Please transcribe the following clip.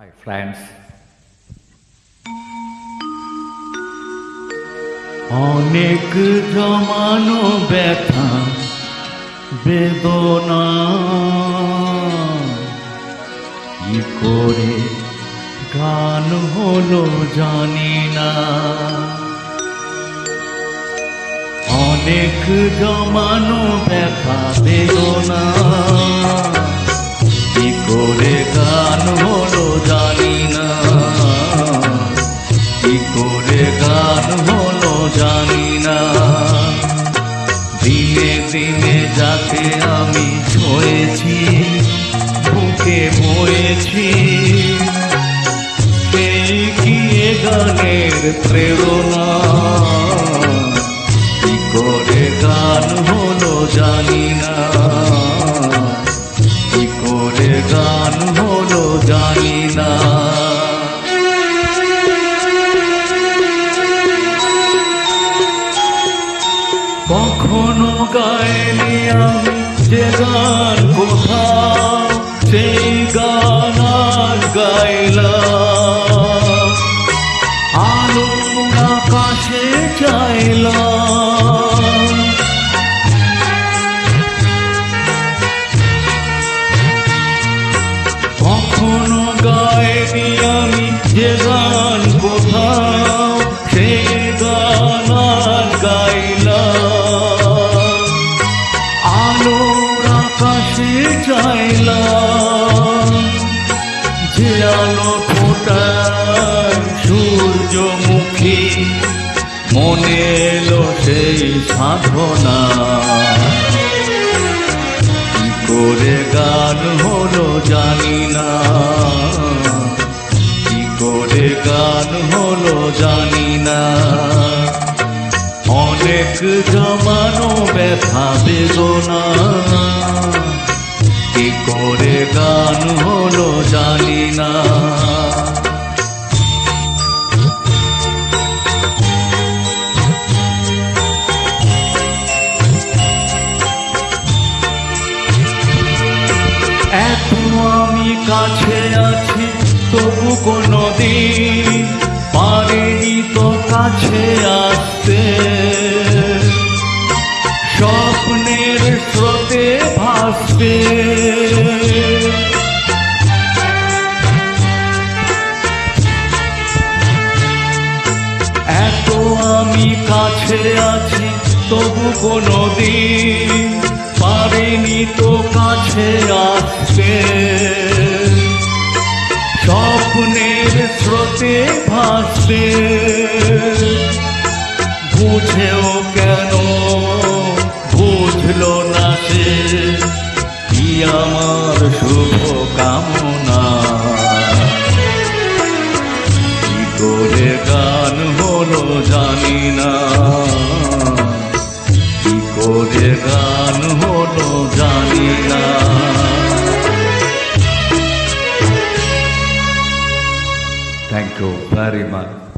Hi friends. অনেক জমানো ব্যথা বেদনা কি করে গান হলো জানি না। অনেক জমানো ব্যথা বেদনা কি করে গান হলো জানি না। কি করে গান হলো জানি না। দিনে দিনে যাকে আমি ছুঁয়েছি বুকে বয়েছি সেই কি এ গানের প্রেরণা। কি করে গান হলো জানি না। কি করে গান হলো জানি না। কখনো গাইনি আমি যে গান কোথাও সেই গান আর গাইলাম। আলো আকাশে চাইলাম। কখনো গাইনি আমি যে গান কোথাও সেই গান আর গাইলাম। আলোর আকাশে চাইলাম। যে আলো ফোটায় সূর্যমুখী মনে এলো সেই সাধনা। কি করে গান হলো জানি না। কি করে গান হলো জানি না। অনেক জমানো ব্যথা বেদনা কি করে গান হলো জানি না। এত আমি কাছে আছি তবু কোনদিন পারিনি তো কাছে আসতে। স্বপ্নের স্রোতে ভাসতে এত আমি কাছে আছি তবু কোনদিন পারিনি তো কাছে আসতে। স্বপ্নের স্রোতে ভাসতে বুঝেও কেন বুঝলো না সে কি আমার শুভ কামনা। কি করে গান হলো জানি না। কি করে গান হলো জানি না। Thank you very much.